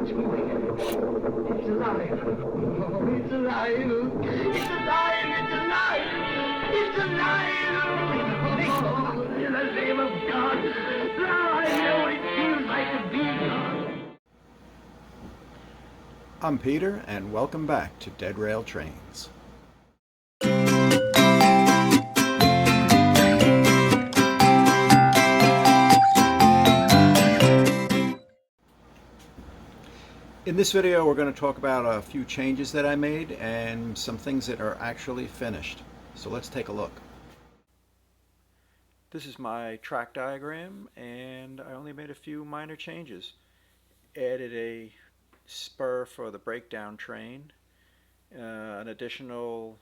It's alive. Oh, it's alive. It's alive. It's alive. It's alive. Oh, in the name of God. Now I know what it feels like to be God. I'm Peter, and welcome back to Dead Rail Trains. In this video, we're going to talk about a few changes that I made and some things that are actually finished. So let's take a look. This is my track diagram, and I only made a few minor changes. Added a spur for the breakdown train, an additional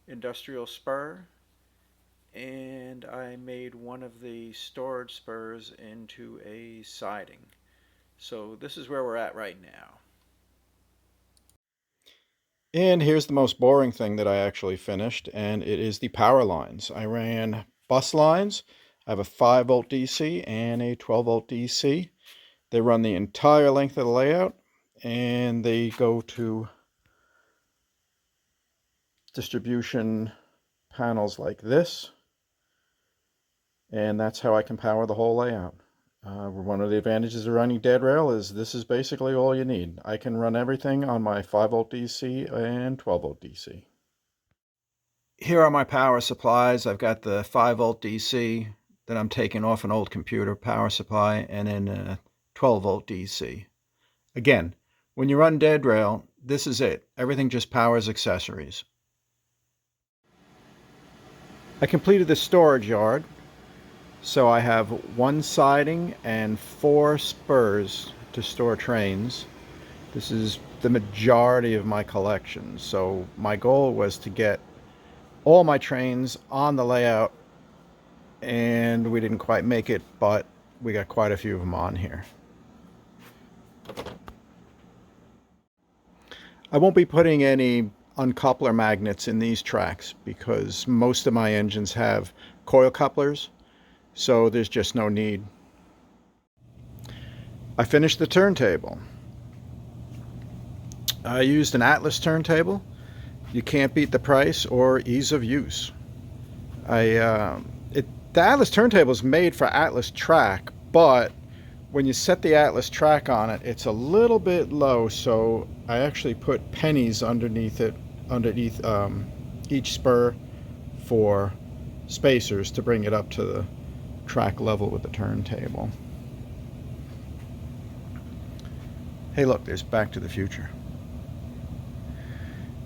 industrial spur, and I made one of the storage spurs into a siding. So this is where we're at right now. And here's the most boring thing that I actually finished, and it is the power lines. I ran bus lines. I have a 5-volt DC and a 12-volt DC. They run the entire length of the layout, and they go to distribution panels like this. And that's how I can power the whole layout. One of the advantages of running dead rail is this is basically all you need. I can run everything on my 5-volt DC and 12-volt DC. Here are my power supplies. I've got the 5-volt DC that I'm taking off an old computer power supply, and then a 12-volt DC. Again, when you run dead rail, this is it. Everything just powers accessories. I completed the storage yard. So I have one siding and 4 spurs to store trains. This is the majority of my collection. So my goal was to get all my trains on the layout, and we didn't quite make it, but we got quite a few of them on here. I won't be putting any uncoupler magnets in these tracks because most of my engines have coil couplers. So there's just no need. I finished the turntable. I used an Atlas turntable. You can't beat the price or ease of use. The Atlas turntable is made for Atlas track, but when you set the Atlas track on it, it's a little bit low, so I actually put pennies underneath it, underneath each spur for spacers to bring it up to the track level with the turntable. Hey look, there's Back to the Future.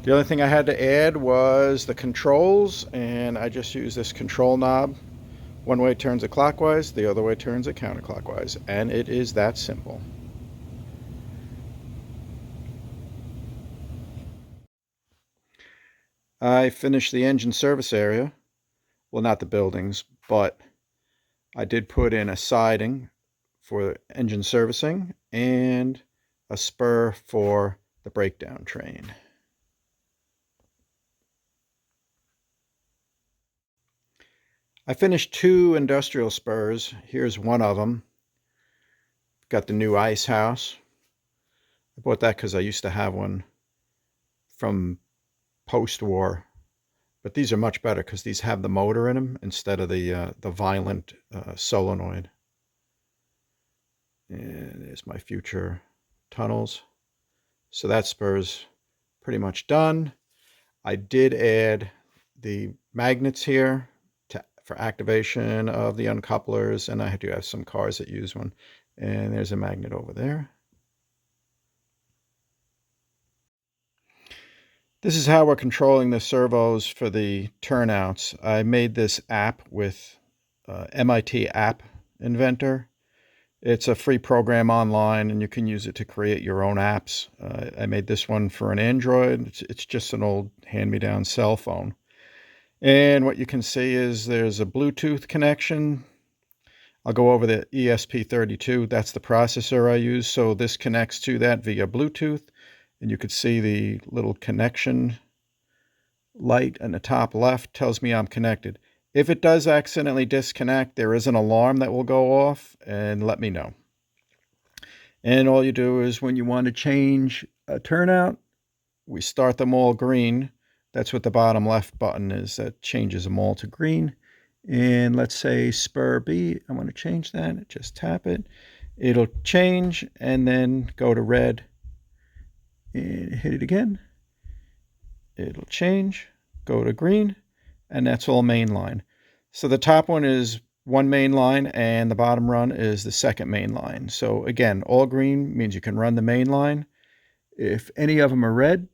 The only thing I had to add was the controls, and I just used this control knob. One way turns it clockwise, the other way turns it counterclockwise, and it is that simple. I finished the engine service area. Well, not the buildings, but I did put in a siding for engine servicing and a spur for the breakdown train. I finished 2 industrial spurs. Here's one of them. Got the new ice house. I bought that because I used to have one from post-war. But these are much better because these have the motor in them instead of the violent solenoid. And there's my future tunnels. So that spur's pretty much done. I did add the magnets here for activation of the uncouplers, and I do have some cars that use one. And there's a magnet over there. This is how we're controlling the servos for the turnouts. I made this app with MIT App Inventor. It's a free program online, and you can use it to create your own apps. I made this one for an Android. It's just an old hand-me-down cell phone. And what you can see is there's a Bluetooth connection. I'll go over the ESP32. That's the processor I use. So this connects to that via Bluetooth. And you could see the little connection light in the top left tells me I'm connected. If it does accidentally disconnect, there is an alarm that will go off and let me know. And all you do is when you want to change a turnout, we start them all green. That's what the bottom left button is. That changes them all to green. And let's say spur B, I want to change that. Just tap it. It'll change and then go to red and hit it again. It'll change, go to green, and that's all mainline. So the top one is one main line and the bottom run is the second main line. So again, all green means you can run the main line. If any of them are red,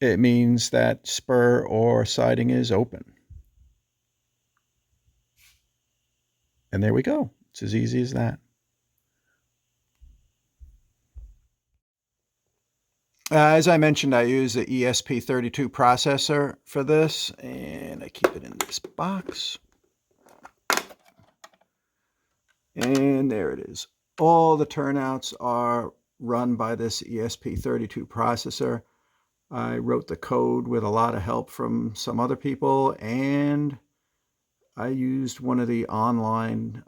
it means that spur or siding is open. And there we go. It's as easy as that. As I mentioned, I use the ESP32 processor for this, and I keep it in this box. And there it is. All the turnouts are run by this ESP32 processor. I wrote the code with a lot of help from some other people, and I used one of the online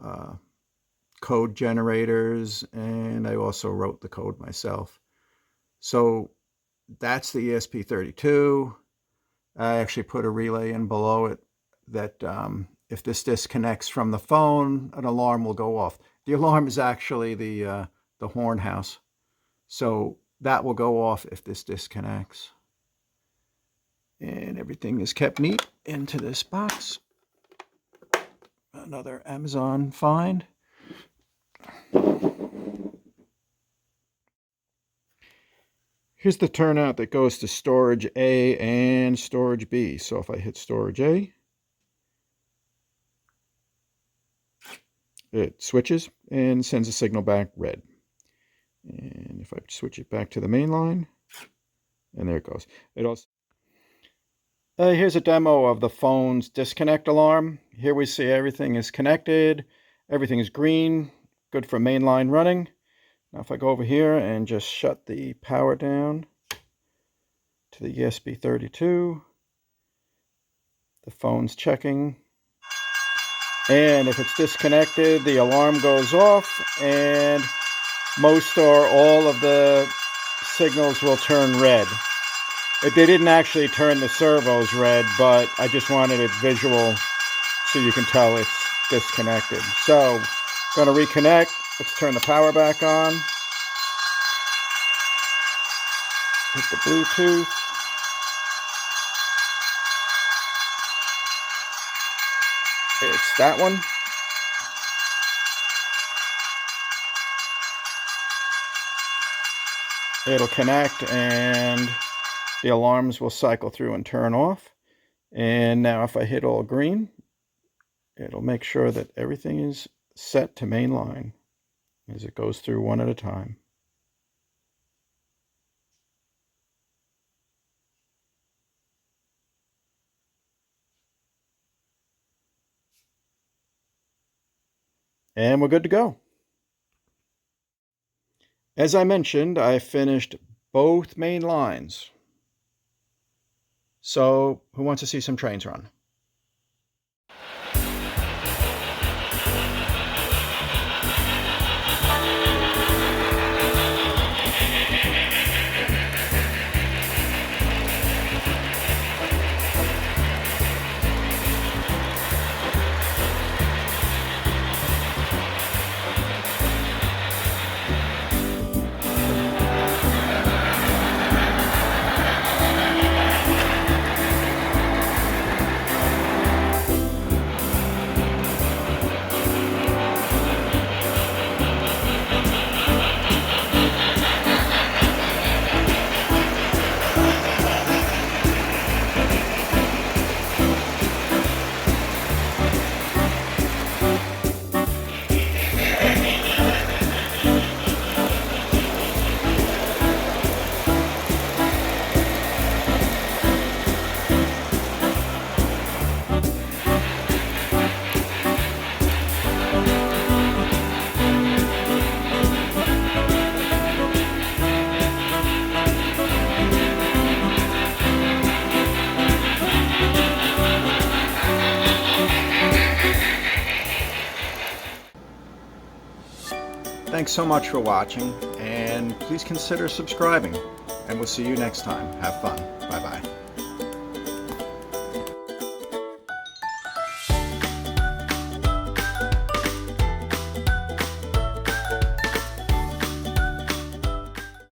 code generators, and I also wrote the code myself. So that's the ESP32. I actually put a relay in below it that if this disconnects from the phone, an alarm will go off. The alarm is actually the horn house. So that will go off if this disconnects. And everything is kept neat into this box. Another Amazon find. Here's the turnout that goes to storage A and storage B. So if I hit storage A, it switches and sends a signal back red. And if I switch it back to the main line, and there it goes. It also here's a demo of the phone's disconnect alarm. Here we see everything is connected. Everything is green, good for mainline running. Now if I go over here and just shut the power down to the ESP32, the phone's checking. And if it's disconnected, the alarm goes off and most or all of the signals will turn red. They didn't actually turn the servos red, but I just wanted it visual so you can tell it's disconnected. So, going to reconnect. Let's turn the power back on. Hit the Bluetooth. It's that one. It'll connect and the alarms will cycle through and turn off. And now if I hit all green, it'll make sure that everything is set to mainline as it goes through one at a time. And we're good to go. As I mentioned, I finished both main lines. So who wants to see some trains run? Thanks so much for watching, and please consider subscribing. And we'll see you next time. Have fun. Bye-bye.